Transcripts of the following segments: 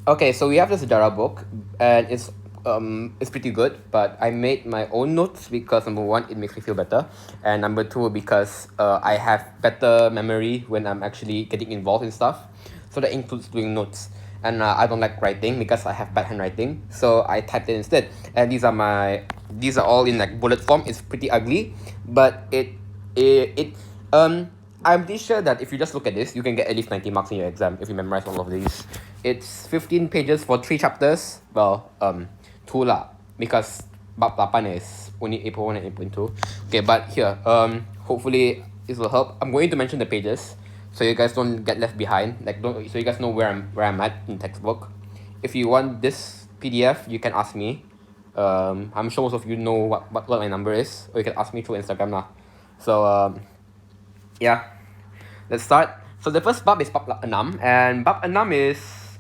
Okay, so we have the sejarah book, and it's pretty good. But I made my own notes because number one, it makes me feel better, and number two, because I have better memory when I'm actually getting involved in stuff. So that includes doing notes, and I don't like writing because I have bad handwriting. So I typed it instead, and these are all in like bullet form. It's pretty ugly, but it. I'm pretty sure that if you just look at this, you can get at least 90 marks in your exam if you memorize all of these. It's 15 pages for 3 chapters. Well, 2 lah. Because bab 8 is only 8.1 and 8.2. Okay, but here, hopefully this will help. I'm going to mention the pages so you guys don't get left behind. So you guys know where I'm at in textbook. If you want this PDF, you can ask me. I'm sure most of you know what my number is, or you can ask me through Instagram lah. So yeah, let's start. So the first bab is bab 6, and bab 6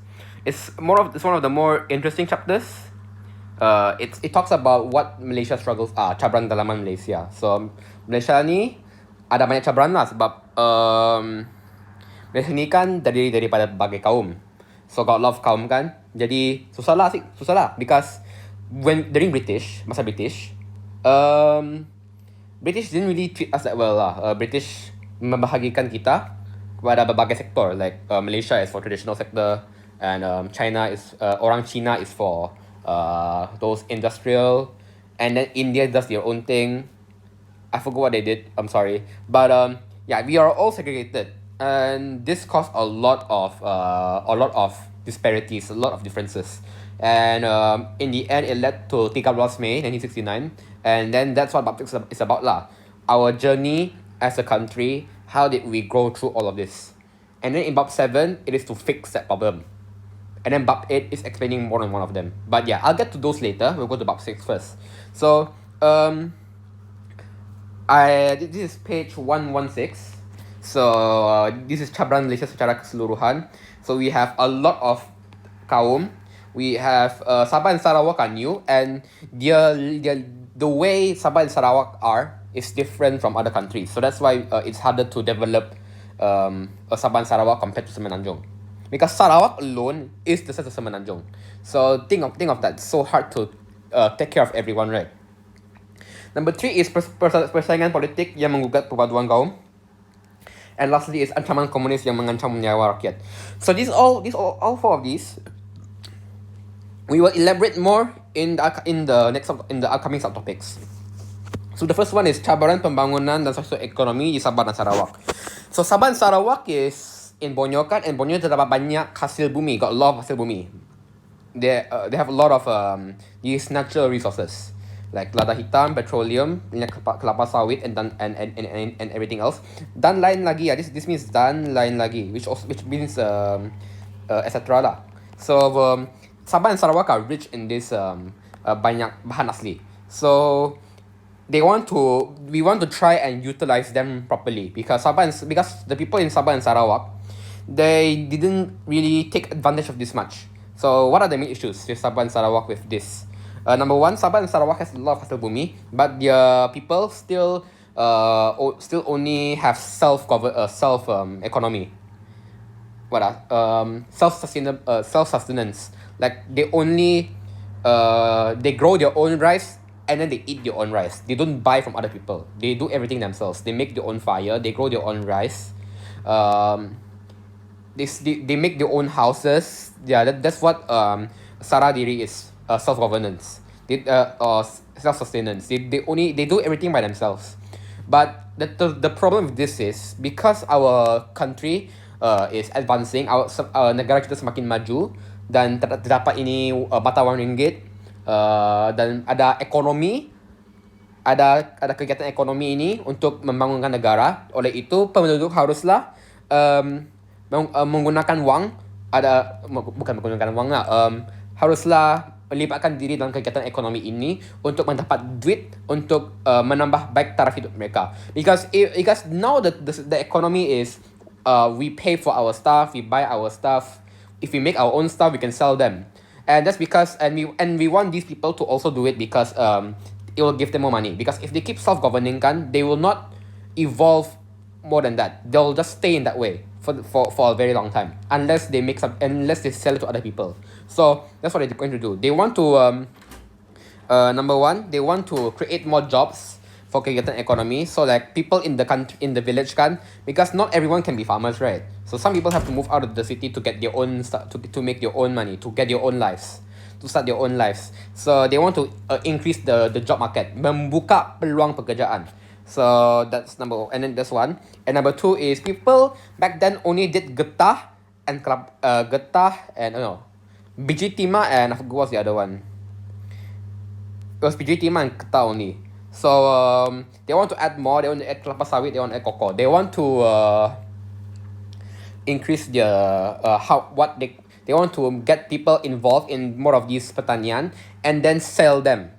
it's one of the more interesting chapters. It talks about what Malaysia struggles are, cabaran dalaman Malaysia. So Malaysia ni ada banyak cabaran lah sebab Malaysia ni kan terdiri daripada berbagai kaum. So got a lot of kaum kan. Jadi susah lah because when during masa British British didn't really treat us that well lah. British membahagikan kita kepada berbagai sektor, like Malaysia is for traditional sector, and orang China is for those industrial, and then India does their own thing. I forgot what they did, I'm sorry, but yeah, we are all segregated, and this caused a lot of disparities, a lot of differences, and in the end it led to 13 May 1969, and then that's what bab 6 is about lah. Our journey as a country, how did we go through all of this? And then in bab 7, it is to fix that problem. And then bab 8 is explaining more than one of them. But yeah, I'll get to those later. We'll go to bab 6 first. So, this is page 116. So, this is cabaran Malaysia secara keseluruhan. So, we have a lot of kaum. We have Sabah and Sarawak are new, and the way Sabah and Sarawak are is different from other countries. So that's why it's harder to develop a Sabah and Sarawak compared to Semenanjung. Because Sarawak alone is the size of Semenanjung. So think of that. It's so hard to take care of everyone, right? Number 3 is persaingan politik yang menggugat perpaduan kaum. And lastly is ancaman komunis yang mengancam nyawa rakyat. So all 4 of these, we will elaborate more in the upcoming subtopics. So the first one is cabaran pembangunan dan sosioekonomi di Sabah dan Sarawak. So Sabah dan Sarawak is in Pembenyukan, and Pembenyukan terdapat banyak hasil bumi, got a lot of hasil bumi. They have a lot of these natural resources like lada hitam, petroleum, minyak kelapa sawit, and everything else. Dan lain lagi, this means dan lain lagi, which means etc. lah. So Sabah and Sarawak are rich in this banyak bahan asli. So we want to try and utilize them properly, because the people in Sabah and Sarawak, they didn't really take advantage of this much. So what are the main issues with Sabah and Sarawak with this? Number one, Sabah and Sarawak has a lot of hasil bumi, but their people still only have self economy. Self-sustenance. Like they grow their own rice, and then they eat their own rice. They don't buy from other people. They do everything themselves. They make their own fire. They grow their own rice. They make their own houses. Yeah, that's what Sara diri is. Self-governance. Or self-sustenance. They do everything by themselves. But the problem with this is, because our country is advancing, our negara kita semakin maju, dan terdapat ini mata wang ringgit, dan ada kegiatan ekonomi ini untuk membangunkan negara. Oleh itu penduduk haruslah menggunakan wang, bukan menggunakan wang lah, haruslah melibatkan diri dalam kegiatan ekonomi ini untuk mendapat duit untuk menambah baik taraf hidup mereka. Because now the economy is we pay for our stuff, we buy our stuff. If we make our own stuff, we can sell them. And that's because we want these people to also do it because it will give them more money. Because if they keep self-governing kan, they will not evolve more than that. They'll just stay in that way for a very long time, unless they sell it to other people. So that's what they're going to do. They want to number one, they want to create more jobs for kegiatan economy, so like people in the country, in the village kan, because not everyone can be farmers, right? So some people have to move out of the city to get their own to make their own money, to get their own lives, to start their own lives. So they want to increase the job market, membuka peluang pekerjaan. So that's number one. And then that's one. And number two is people back then only did getah and getah and biji timah, and I forgot what's the other one. It was biji timah and getah only. So they want to add more. They want to add kelapa sawit. They want to add cocoa. They want to increase their they want to get people involved in more of these pertanian and then sell them.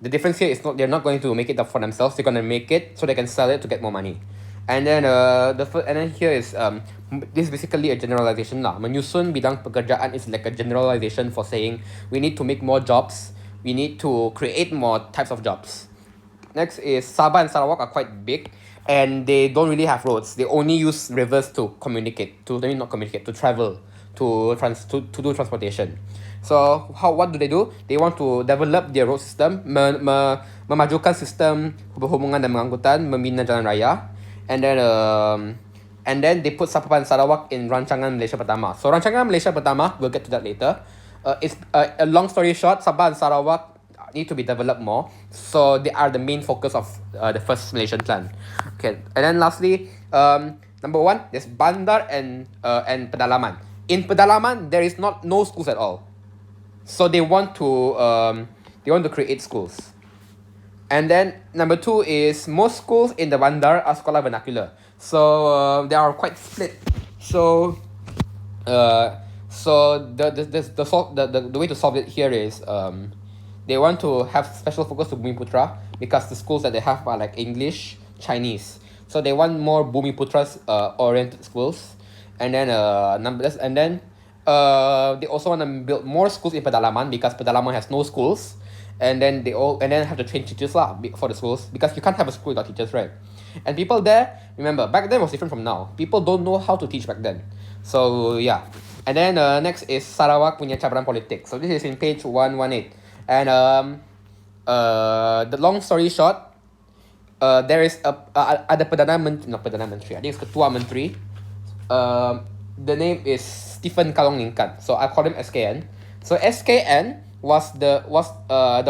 The difference here is they're not going to make it up for themselves. They're going to make it so they can sell it to get more money. And then here is this is basically a generalization lah. Menyusun bidang pekerjaan is like a generalization for saying we need to make more jobs. We need to create more types of jobs. Next is Sabah and Sarawak are quite big, and they don't really have roads. They only use rivers to communicate, to travel, to do transportation. So what do? They want to develop their road system, memajukan sistem perhubungan dan pengangkutan, membina jalan raya, and then they put Sabah and Sarawak in rancangan Malaysia Pertama. So rancangan Malaysia Pertama, we'll get to that later. It's a long story short, Sabah and Sarawak need to be developed more, so they are the main focus of the first Malaysian plan. Okay, and then lastly, number one, there's bandar and pedalaman. In pedalaman, there is no schools at all, so they want to create schools. And then number two is most schools in the bandar are sekolah vernacular, so they are quite split. So the way to solve it here is they want to have special focus to Bumiputra, because the schools that they have are like English, Chinese. So they want more Bumiputras oriented schools. And then they also want to build more schools in Pedalaman, because Pedalaman has no schools. And then have to train teachers for the schools, because you can't have a school without teachers, right? And people there, remember, back then was different from now. People don't know how to teach back then. So yeah. And then next is Sarawak punya Cabaran Politics. So this is in page 118. And the long story short, there is ada Perdana Menteri, I think it's Ketua Menteri. The name is Stephen Kalong Ningkan. So I call him SKN. So SKN was the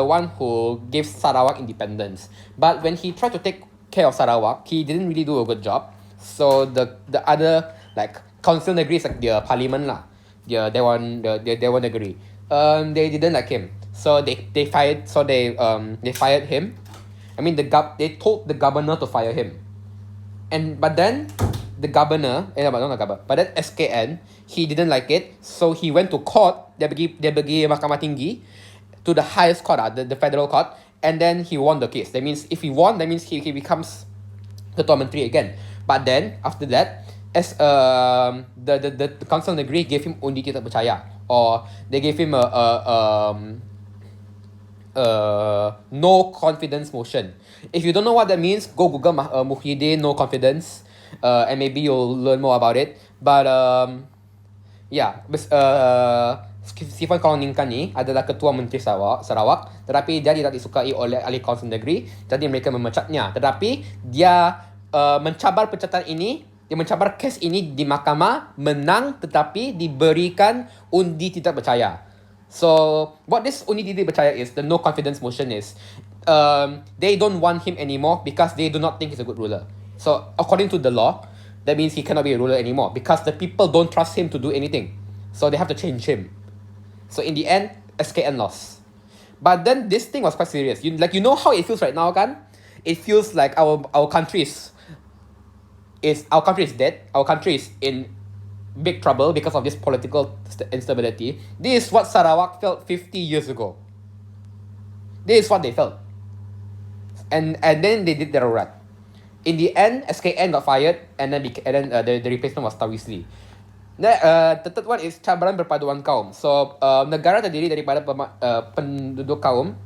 one who gave Sarawak independence. But when he tried to take care of Sarawak, he didn't really do a good job. So the other like council negeri, like the parliament lah, the Dewan Negeri, they didn't like him. So they fired him. I mean they told the governor to fire him. But then the governor, but then SKN, he didn't like it, so he went to court. Dia pergi Mahkamah Tinggi, to the highest court, the federal court, and then he won the case. That means if he won, that means he becomes Ketua Menteri again. But then after that, as the council negeri gave him undi tidak percaya, or they gave him no confidence motion. If you don't know what that means, go Google Muhyiddin no confidence, and maybe you'll learn more about it. But Stephen Kalong Ningkan ni adalah Ketua Menteri Sarawak, tetapi dia tidak disukai oleh ahli kaunsil negeri, jadi mereka memecatnya. Tetapi dia mencabar pecatan ini, dia mencabar kes ini di mahkamah, menang, tetapi diberikan undi tidak percaya. So what this undi tidak percaya is, the no confidence motion is, they don't want him anymore because they do not think he's a good ruler. So according to the law, that means he cannot be a ruler anymore, because the people don't trust him to do anything. So they have to change him. So in the end, SKN lost. But then this thing was quite serious. You know how it feels right now, kan? It feels like our country is dead. Our country is in big trouble because of this political instability. This is what Sarawak felt 50 years ago. This is what they felt. And then they did their right. In the end, SKN got fired, and then the replacement was Tawisli. The third one is Cabaran Perpaduan Kaum. So negara terdiri daripada penduduk kaum.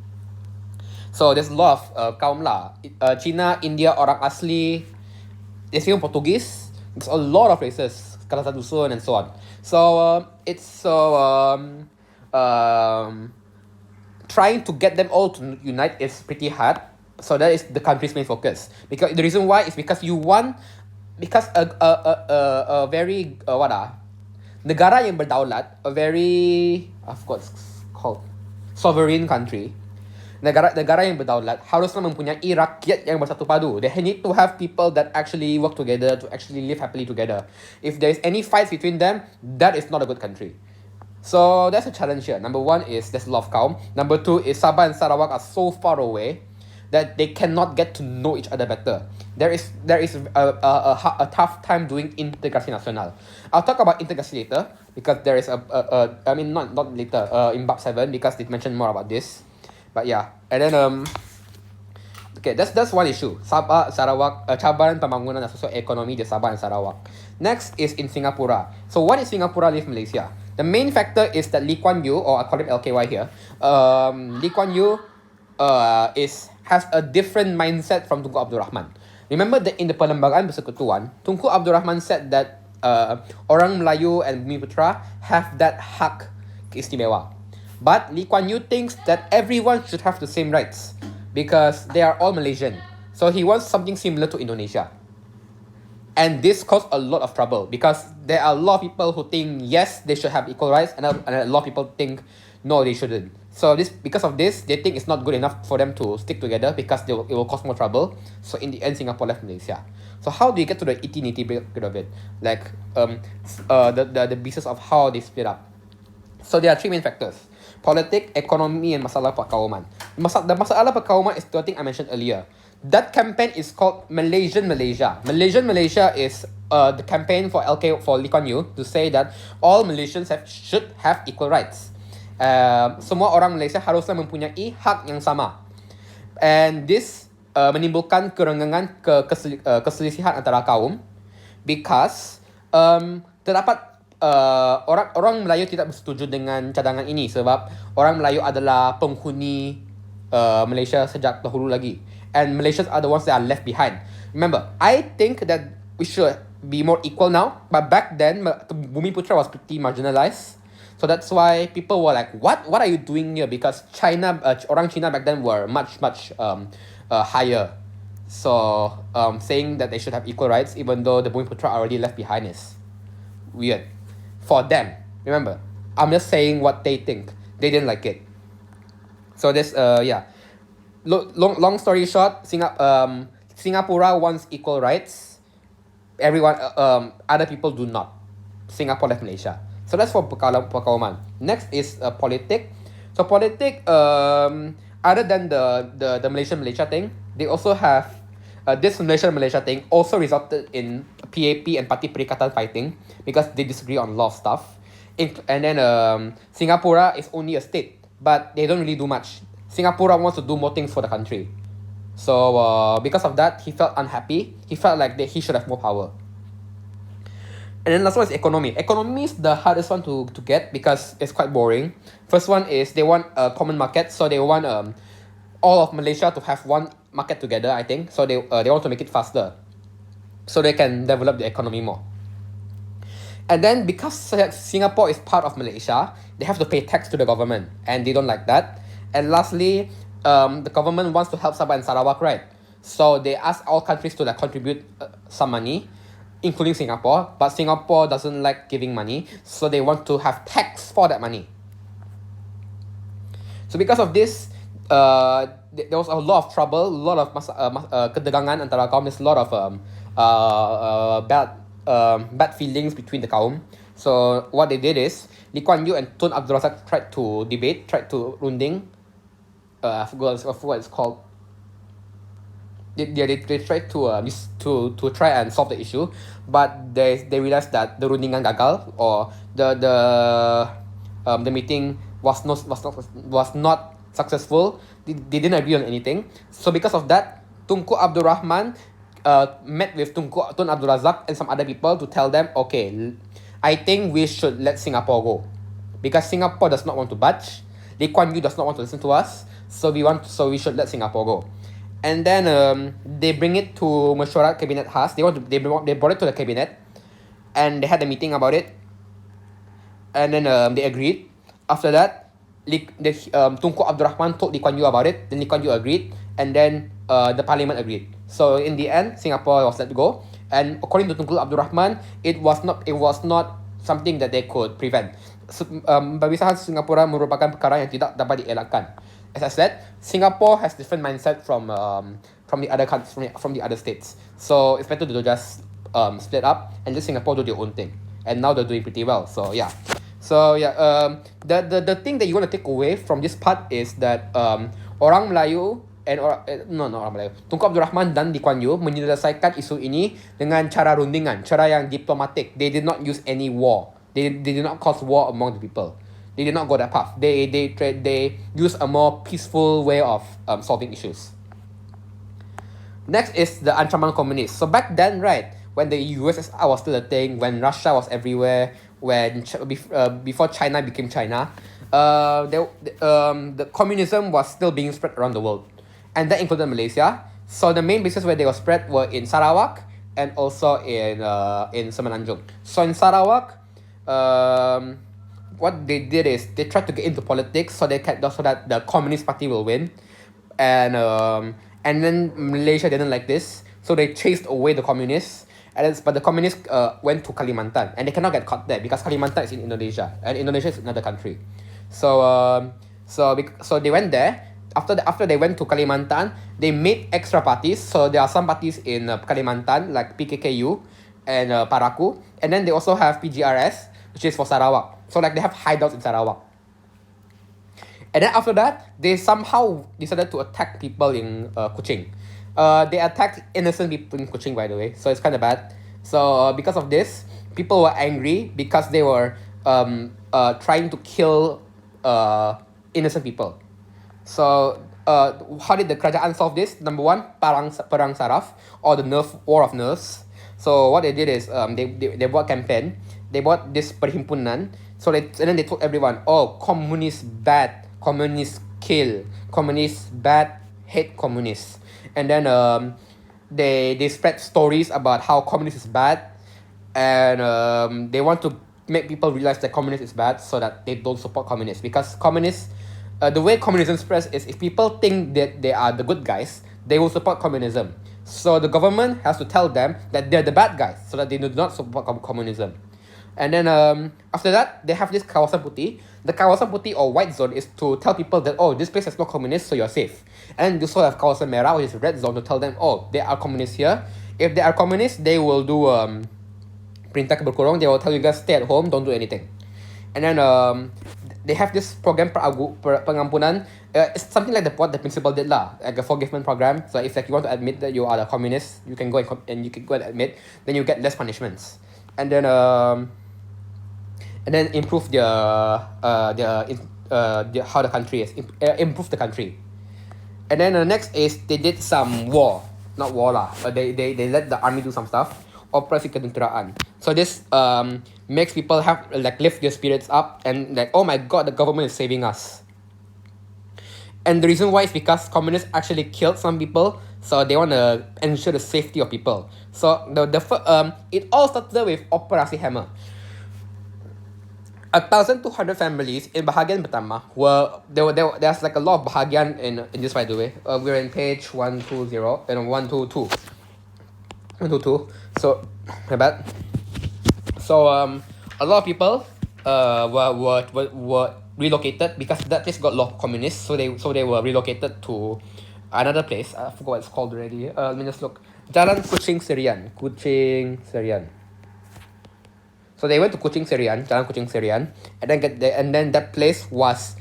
So there's a lot of kaum lah. Cina, India, orang asli, there's even Portuguese. There's a lot of races. kata dusun, and so on. So trying to get them all to unite is pretty hard. So that is the country's main focus. Because the reason why is because a very negara yang berdaulat, a very I forgot it's called sovereign country. Negara yang berdaulat haruslah mempunyai rakyat yang bersatu padu. They need to have people that actually work together to actually live happily together. If there is any fights between them, that is not a good country. So that's a challenge here. Number one is there's a lot of kaum. Number two is Sabah and Sarawak are so far away that they cannot get to know each other better. There is a tough time doing integrasi nasional. I'll talk about integrasi later because there is not later in bab 7 because they mentioned more about this. But yeah, and then okay, that's one issue. Sabah, Sarawak, cabaran pembangunan dan sosioekonomi di Sabah and Sarawak. Next is in Singapura. So what is Singapura leave Malaysia? The main factor is that Lee Kuan Yew, or I call him LKY here, Lee Kuan Yew has a different mindset from Tunku Abdul Rahman. Remember that in the Perlembagaan Persekutuan, Tunku Abdul Rahman said that orang Melayu and Bumi Putra have that hak keistimewa. But Lee Kuan Yew thinks that everyone should have the same rights because they are all Malaysian. So he wants something similar to Indonesia. And this caused a lot of trouble because there are a lot of people who think yes, they should have equal rights, and a lot of people think no, they shouldn't. So because of this, they think it's not good enough for them to stick together because it will cause more trouble. So in the end, Singapore left Malaysia. So how do you get to the nitty bit of it? Like the pieces of how they split up. So there are three main factors: politics, economy, and masalah perkauman. The masalah perkauman is the thing I mentioned earlier. That campaign is called Malaysian Malaysia. Malaysian Malaysia is the campaign for Lee Kuan Yew to say that all Malaysians should have equal rights. Semua orang Malaysia haruslah mempunyai hak yang sama. And this menimbulkan kerenggangan keselisihan antara kaum because terdapat orang Melayu tidak bersetuju dengan cadangan ini sebab orang Melayu adalah penghuni Malaysia sejak dahulu lagi. And Malaysians are the ones that are left behind. Remember, I think that we should be more equal now. But back then, Bumi Putra was pretty marginalized. So that's why people were like, what are you doing here? Because orang China back then were much higher. So saying that they should have equal rights even though the Bumi Putra are already left behind is weird. For them. Remember, I'm just saying what they think. They didn't like it. So this, long story short, Singapura wants equal rights. Everyone, other people do not. Singapore left Malaysia. So that's for perkauman. Next is politic. So politic, other than the Malaysia thing, they also have this Malaysia thing also resulted in PAP and Parti Perikatan fighting because they disagree on a lot of stuff. And then Singapura is only a state, but they don't really do much. Singapura wants to do more things for the country. So because of that, he felt unhappy. He felt like he should have more power. And then last one is economy. Economy is the hardest one to get because it's quite boring. First one is they want a common market. So they want all of Malaysia to have one market together, I think. So they want to make it faster. So they can develop the economy more. And then because Singapore is part of Malaysia, they have to pay tax to the government. And they don't like that. And lastly, the government wants to help Sabah and Sarawak, right? So they ask all countries to contribute some money, including Singapore. But Singapore doesn't like giving money. So they want to have tax for that money. So because of this, there was a lot of trouble, a lot of ketegangan antara kaum. There's a lot of bad feelings between the kaum. So what they did is Lee Kuan Yew and Tun Abdul Razak tried to runding. I forgot what it's called. They tried to try and solve the issue, but they realized that the rundingan gagal, or the meeting was not successful. They didn't agree on anything. So because of that, Tunku Abdul Rahman met with Tun Abdul Razak and some other people to tell them, okay, I think we should let Singapore go because Singapore does not want to budge. Lee Kuan Yew does not want to listen to us, so we should let Singapore go. And then they bring it to Mesyuarat Kabinet Khas. They brought it to the cabinet, and they had a meeting about it, and then they agreed. After that, Tunku Abdul Rahman told Lee Kuan Yew about it. Then Lee Kuan Yew agreed, and then the parliament agreed. So in the end, Singapore was let go. And according to Tunku Abdul Rahman, it was not something that they could prevent. Pemisahan Singapura merupakan perkara yang tidak dapat dielakkan. As I said, Singapore has different mindset from the other countries, from the other states. So it's better to just split up and let Singapore do their own thing. And now they're doing pretty well. So yeah. The thing that you want to take away from this part is that orang Melayu not orang Melayu, Tunku Abdul Rahman dan Lee Kuan Yew menyelesaikan isu ini dengan cara rundingan, cara yang diplomatic. They did not use any war. They did not cause war among the people. They did not go that path. They use a more peaceful way of solving issues. Next is the Ancaman Communists. So back then, right, when the USSR was still a thing, when Russia was everywhere, when before China became China, the communism was still being spread around the world, and that included Malaysia. So the main places where they were spread were in Sarawak and also in Semenanjung. So in Sarawak, what they did is they tried to get into politics so that the Communist Party will win, and then Malaysia didn't like this, so they chased away the communists. But the communists went to Kalimantan, and they cannot get caught there because Kalimantan is in Indonesia, and Indonesia is another country. So they went there. After they went to Kalimantan, they made extra parties. So there are some parties in Kalimantan like PKKU and Paraku, and then they also have PGRS, which is for Sarawak. So like they have hideouts in Sarawak. And then after that, they somehow decided to attack people in Kuching. They attacked innocent people in Kuching, by the way, so it's kind of bad. So because of this, people were angry because they were trying to kill innocent people. So how did the kerajaan solve this? Number one, perang saraf, or the war of nerves. So what they did is they bought campaign. They bought this perhimpunan. So and then they told everyone, oh, communists bad, communists kill, communists bad, hate communists. And then they spread stories about how communists is bad, and they want to make people realize that communism is bad so that they don't support communists. Because communists, the way communism spreads is if people think that they are the good guys, they will support communism. So the government has to tell them that they're the bad guys so that they do not support communism. And then after that, they have this kawasan putih. The kawasan putih or white zone is to tell people that, oh, this place is not communist, so you're safe. And they also have kawasan merah, which is red zone, to tell them, oh, there are communists here. If they are communists, they will do perintah berkurung. They will tell you guys, stay at home, don't do anything. And then they have this program pengampunan. It's something like what the principal did lah, like a forgiveness program. So if like you want to admit that you are a communist, you can go and you can go and admit. Then you get less punishments. And then improve how the country is, improve the country. And then next is they did some war, not war lah, but they let the army do some stuff. Operasi Ketenteraan. So this makes people have lift their spirits up and like, oh my god, the government is saving us. And the reason why is because communists actually killed some people, so they want to ensure the safety of people. So it all started with Operasi Hammer. 1,200 families in bahagian pertama there's like a lot of bahagian in this, by the way. We're in page 120 and 122. So my bad. So a lot of people were relocated because that place got a lot of communists. So they were relocated to another place. I forgot what it's called already. Let me just look. Jalan Kuching Serian. So they went to Jalan Kuching Serian, and then that place was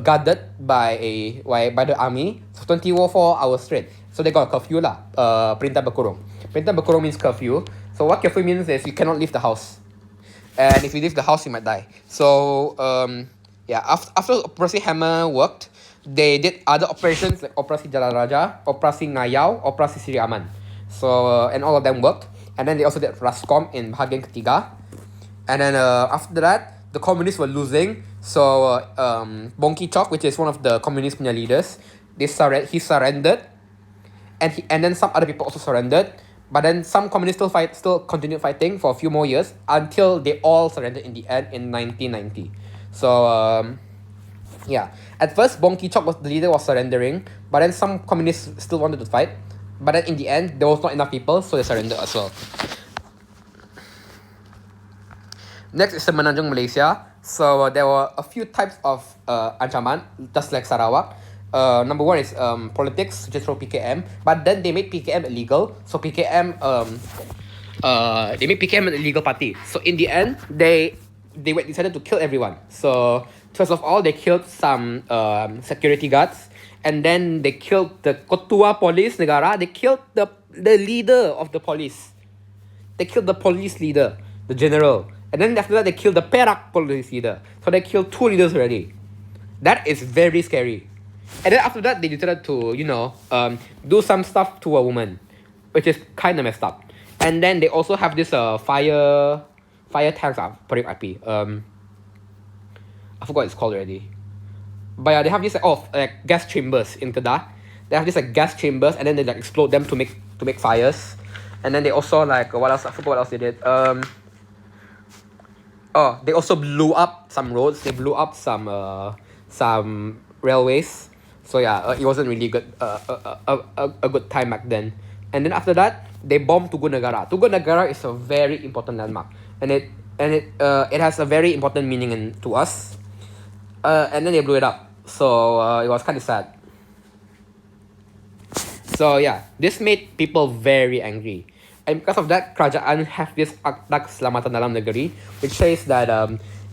guarded by the army for 24 hours straight. So they got a curfew lah. Perintah berkurung. Perintah berkurung means curfew. So what curfew means is you cannot leave the house, and if you leave the house, you might die. So after Operasi Hammer worked, they did other operations like Operasi Jalan Raja, Operasi Ngayau, Operasi Siri Aman. So and all of them worked. And then they also did Rascom in bahagian ketiga. And then after that, the communists were losing. So Bongki Chok, which is one of the communist leaders, he surrendered, and then some other people also surrendered. But then some communists still continued fighting for a few more years until they all surrendered in the end in 1990. So yeah, at first Bong Ki-chok was the leader was surrendering, but then some communists still wanted to fight. But then in the end, there was not enough people, so they surrendered as well. Next is Semenanjung, Malaysia. So there were a few types of ancaman, just like Sarawak. Number one is politics, which is from PKM. But then they made PKM illegal. So PKM they made PKM an illegal party. So in the end, they decided to kill everyone. So first of all, they killed some security guards, and then they killed the Ketua Polis Negara. They killed the leader of the police. They killed the police leader, the general. And then after that, they killed the Perak police leader. So they killed 2 leaders already. That is very scary. And then after that, they decided to, do some stuff to a woman, which is kind of messed up. And then they also have this fire tanks, Parik IP. I forgot what it's called already. But yeah, they have this gas chambers in Kedah. They have this gas chambers, and then they explode them to make fires. And then they also what else? I forgot what else they did. They also blew up some roads. They blew up some railways. So yeah, it wasn't really good. A good time back then. And then after that, they bombed Tugu Negara. Tugu Negara is a very important landmark, and it has a very important meaning to us. And then they blew it up. So it was kind of sad. So yeah, this made people very angry. And because of that, kerajaan have this Akta Keselamatan Dalam Negeri, which says that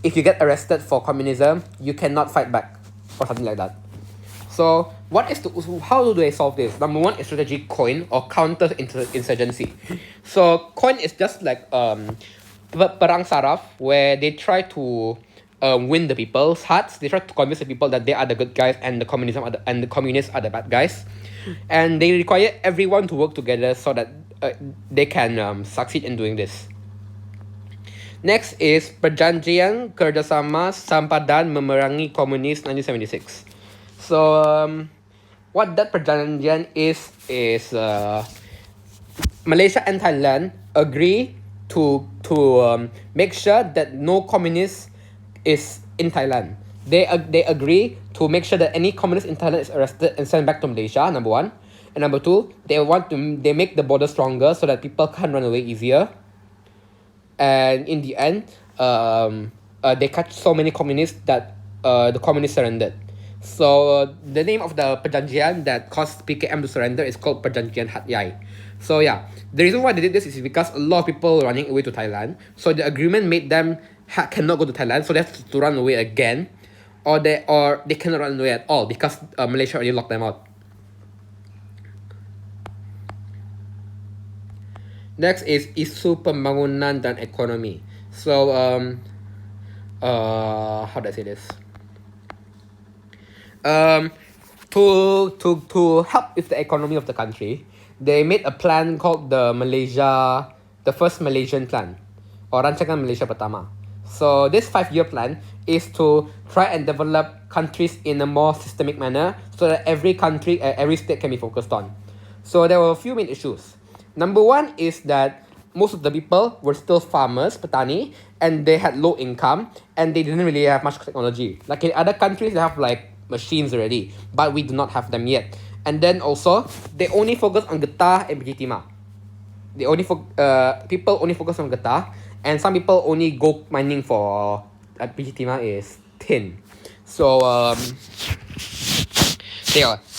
if you get arrested for communism, you cannot fight back, or something like that. So how do they solve this? Number one is strategic coin or counter-insurgency. So coin is just like perang saraf, where they try to win the people's hearts. They try to convince the people that they are the good guys and the communists are the bad guys. And they require everyone to work together so that they can succeed in doing this. Next is Perjanjian Kerjasama Sempadan Memerangi Komunis 1976. So what that perjanjian is Malaysia and Thailand agree to make sure that no communist is in Thailand. They agree to make sure that any communist in Thailand is arrested and sent back to Malaysia, number one. And number two, they make the border stronger so that people can run away easier. And in the end, they catch so many communists that the communists surrendered. So the name of the perjanjian that caused PKM to surrender is called Perjanjian Hat Yai. So yeah, the reason why they did this is because a lot of people were running away to Thailand. So the agreement made them cannot go to Thailand, so they have to run away again, or they cannot run away at all because Malaysia already locked them out. Next is isu pembangunan dan ekonomi. So how do I say this? To help with the economy of the country, they made a plan called the first Malaysian plan, or Rancangan Malaysia Pertama. So this 5-year plan is to try and develop countries in a more systemic manner so that every country, every state can be focused on. So there were a few main issues. Number one is that most of the people were still farmers, petani, and they had low income, and they didn't really have much technology. Like in other countries, they have machines already, but we do not have them yet. And then also, they only focus on getah and biji timah. People only focus on getah, and some people only go mining for biji timah is tin. So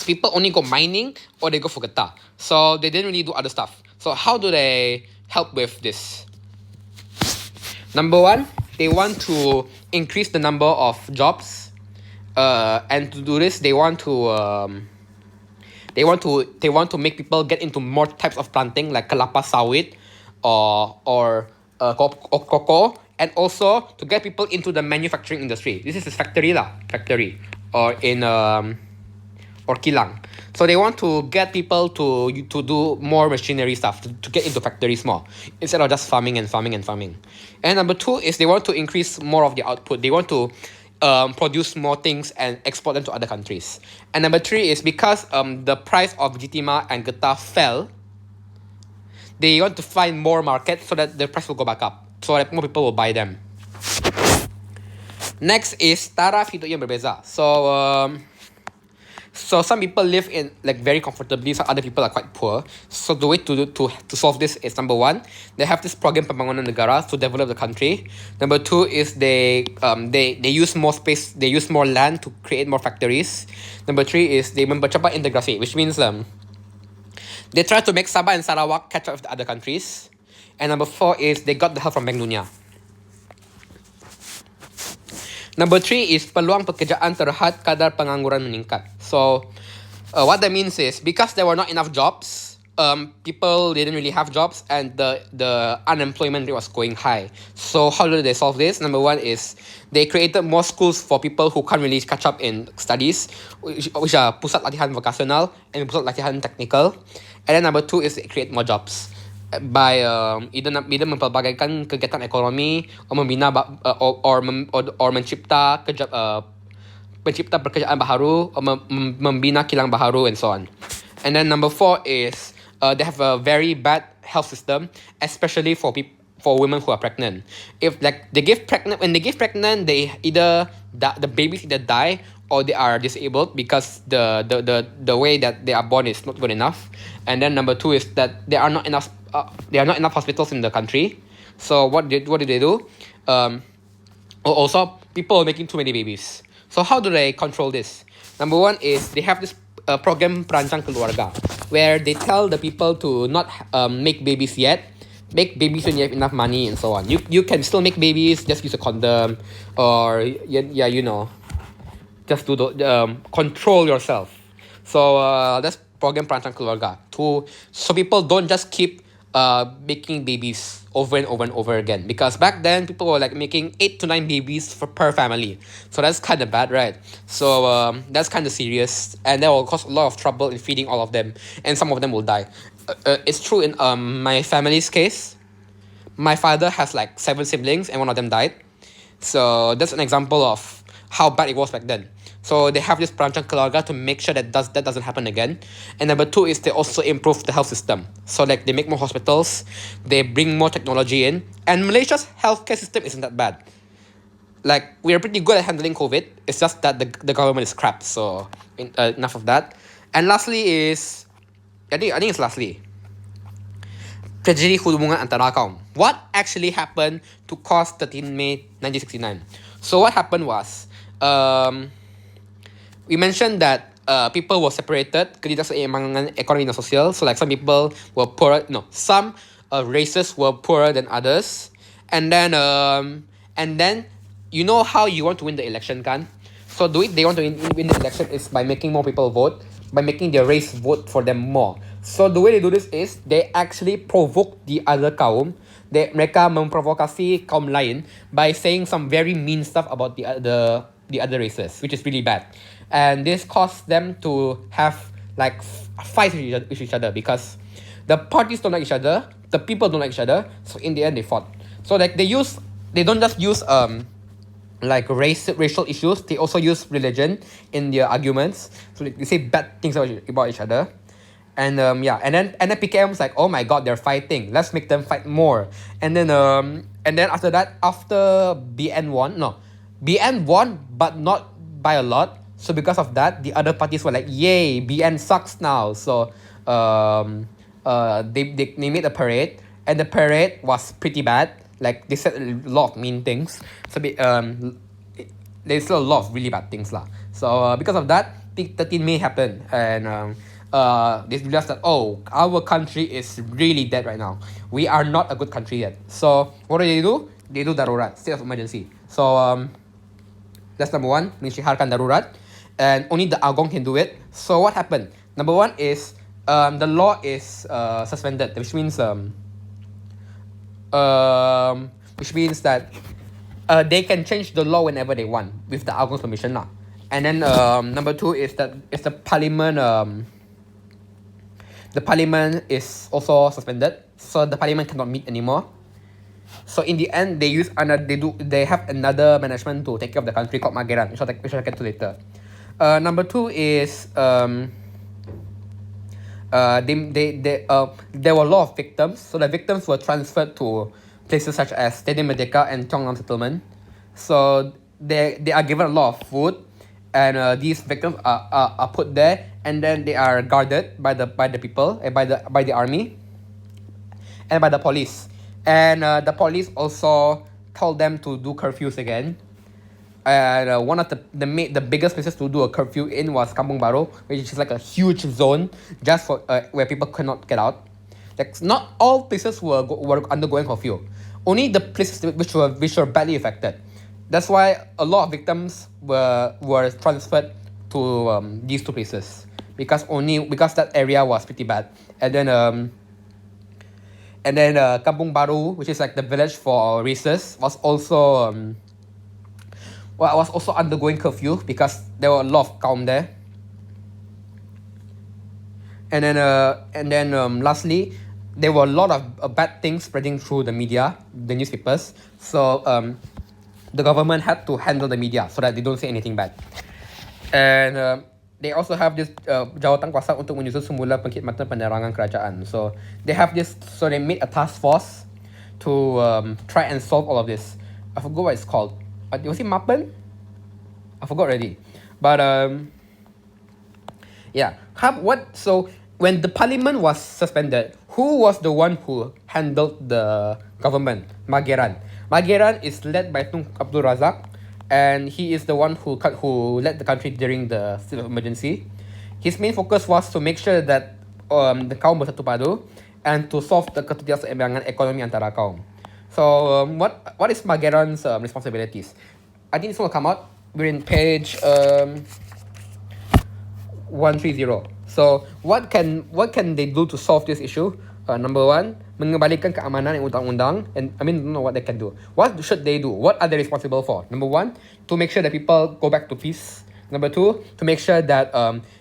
people only go mining or they go for getah. So they didn't really do other stuff. So how do they help with this? Number one, they want to increase the number of jobs, and to do this, they want to make people get into more types of planting like kelapa sawit or cocoa, and also to get people into the manufacturing industry. This is a factory or in or kilang. So they want to get people to do more machinery stuff, to get into factories more, instead of just farming. And number two is they want to increase more of the output. They want to produce more things and export them to other countries. And number three is because the price of biji timah and getah fell, they want to find more market so that the price will go back up, so that more people will buy them. Next is taraf hidup yang berbeza. So some people live in like very comfortably, some other people are quite poor. So the way to solve this is, number one, they have this program Pembangunan Negara to develop the country. Number two is they use more space, they use more land to create more factories. Number three is they mempercepat integrasi, which means they try to make Sabah and Sarawak catch up with the other countries. And number four is they got the help from Bank Dunia. Number three is peluang pekerjaan terhad, kadar pengangguran meningkat. So what that means is, because there were not enough jobs, people didn't really have jobs, and the unemployment rate was going high. So how did they solve this? Number one is they created more schools for people who can't really catch up in studies, which are pusat latihan vocational and pusat latihan technical. And then number two is they create more jobs by either mempelbagaikan kegiatan ekonomi, or membina or mencipta pekerjaan baharu, or membina kilang baharu, and so on. And then number four is they have a very bad health system, especially for women who are pregnant. If like when they give pregnant, they either the babies either die or they are disabled because the way that they are born is not good enough. And then number two is that there are not enough hospitals in the country. So what did they do? Also, people are making too many babies. So how do they control this? Number one is they have this program Perancang Keluarga, where they tell the people to not make babies yet. Make babies when you have enough money, and so on. You can still make babies, just use a condom, or just do the control yourself. So that's program Perancang Keluarga, so people don't just keep making babies over and over and over again, because back then people were like making 8 to 9 babies per family. So that's kind of bad, right? So that's kind of serious, and that will cause a lot of trouble in feeding all of them, and some of them will die. It's true in my family's case. My father has like 7 siblings and one of them died. So that's an example of how bad it was back then. So they have this Perancang Keluarga to make sure that doesn't happen again. And number two is they also improve the health system. So like they make more hospitals, they bring more technology in. And Malaysia's healthcare system isn't that bad. Like, we are pretty good at handling COVID. It's just that the government is crap. So enough of that. And lastly is, I think it's lastly, tragedy hubungan antara kaum. What actually happened to cause 13 May 1969? So what happened was, we mentioned that people were separated, ketidakseimbangan ekonomi dan sosial. So like some people were poorer, some races were poorer than others. And then you know how you want to win the election, kan? So the way they want to win the election is by making more people vote, by making their race vote for them more. So the way they do this is they actually provoke the other kaum. Mereka memprovokasi kaum lain by saying some very mean stuff about the other races, which is really bad. And this caused them to have like fights with each other, because the parties don't like each other, the people don't like each other. So in the end, they fought. So like they don't just use like racial issues, they also use religion in their arguments. So they say bad things about each other. And and then PKM was like, oh my god, they're fighting, let's make them fight more. And then after that, after BN won, but not by a lot. So because of that, the other parties were like, yay, BN sucks now. So they made a parade, and the parade was pretty bad. Like, they said a lot of mean things. So they said a lot of really bad things lah. So because of that, 13 May happened, and they realized that, oh, our country is really dead right now. We are not a good country yet. So what do? They do darurat, state of emergency. So that's number one, menyiharkan darurat, and only the Agong can do it. So what happened? Number one is the law is suspended, which means that they can change the law whenever they want with the Agong's permission now. And then number two is that the parliament is also suspended, so the parliament cannot meet anymore. So in the end, they have another management to take care of the country called Cabaran, which I'll get to later. Number two is there were a lot of victims, so the victims were transferred to places such as Stadium Merdeka and Chongnam Settlement. So they are given a lot of food, and these victims are put there, and then they are guarded by the people and by the army and by the police. And the police also told them to do curfews again. And one of the biggest places to do a curfew in was Kampung Baru, which is like a huge zone just for where people cannot get out. Like not all places were undergoing curfew, only the places which were badly affected. That's why a lot of victims were transferred to these two places because that area was pretty bad. And then Kampung Baru, which is like the village for races, was also undergoing curfew because there were a lot of kaum there. And then lastly, there were a lot of bad things spreading through the media, the newspapers. So the government had to handle the media so that they don't say anything bad. And they also have this jawatan kuasa untuk menyusun semula pengkhidmatan penerangan kerajaan. So they made a task force to try and solve all of this. I forgot what it's called. Was it Mapen? I forgot already. But yeah. So when the parliament was suspended, who was the one who handled the government? Mageran. Mageran is led by Tun Abdul Razak, and he is the one who led the country during the state of emergency. His main focus was to make sure that the kaum bersatu padu and to solve the ketidakseimbangan ekonomi antara kaum. So what is Mageran's responsibilities? I think this one will come out. We're in page 130. So what can they do to solve this issue? Number one, mengembalikan keamanan yang undang-undang. And I mean, don't know what they can do. What should they do? What are they responsible for? Number one, to make sure that people go back to peace. Number two, to make sure that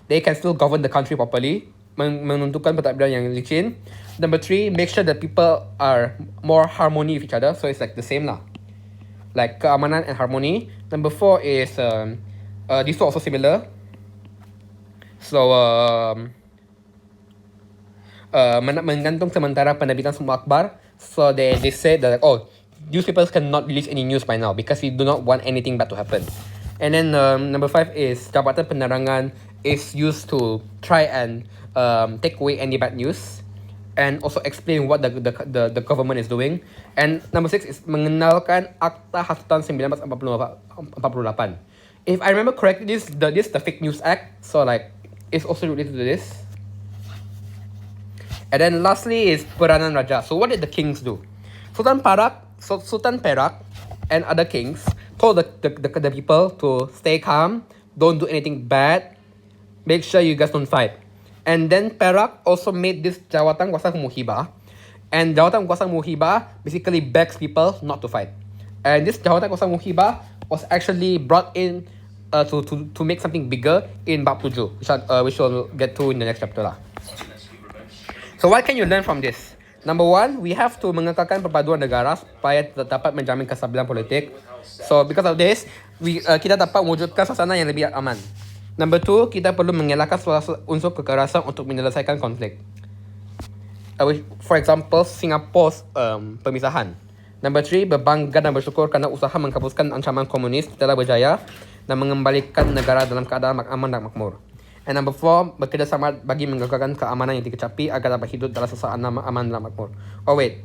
they can still govern the country properly. Menentukan pentadbiran yang licin. Number three, make sure that people are more harmony with each other. So it's like the same lah. Like keamanan and harmony. Number four is these two are also similar. So menggantung sementara penerbitan semua akhbar. So they said that newspapers cannot release any news by now because we do not want anything bad to happen. And then number five is Jabatan Penerangan is used to try and take away any bad news and also explain what the government is doing. And number six is mengenalkan Akta Hasutan 1948. If I remember correctly, this the Fake News Act. So like it's also related to this. And then lastly is Peranan Raja. So what did the kings do? Sultan Perak and other kings told the people to stay calm, don't do anything bad, make sure you guys don't fight. And then Perak also made this Jawatan Kuasa Muhibah. And Jawatan Kuasa Muhibah basically begs people not to fight. And this Jawatan Kuasa Muhibah was actually brought in to make something bigger in Bab 7, which we'll get to in the next chapter lah. So what can you learn from this? Number one, we have to mengekalkan perpaduan negara supaya dapat menjamin kestabilan politik. So because of this, kita dapat mewujudkan suasana yang lebih aman. Number two, kita perlu mengelakkan unsur kekerasan untuk menyelesaikan konflik. For example, Singapore's pemisahan. Number three, berbangga dan bersyukur kerana usaha menghapuskan ancaman komunis telah berjaya dan mengembalikan negara dalam keadaan aman dan makmur. And number four, bekerjasama bagi mengekalkan keamanan yang dikecapi agar dapat hidup dalam suasana aman dan makmur. Oh wait,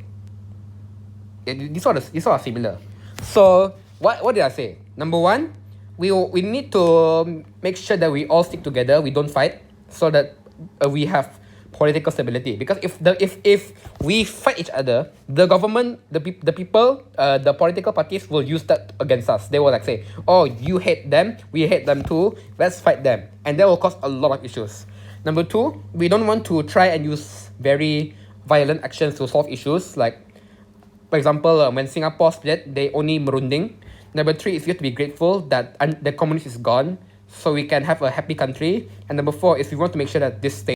these are similar. So what did I say? Number one, we need to make sure that we all stick together, we don't fight, so that we have political stability. Because if we fight each other, the government, the people, the political parties will use that against us. They will like say, oh, you hate them, we hate them too, let's fight them. And that will cause a lot of issues. Number two, we don't want to try and use very violent actions to solve issues. Like, for example, when Singapore split, they only merunding. Number three is we have to be grateful that the communist is gone, so we can have a happy country. And number four is we want to make sure that this stays.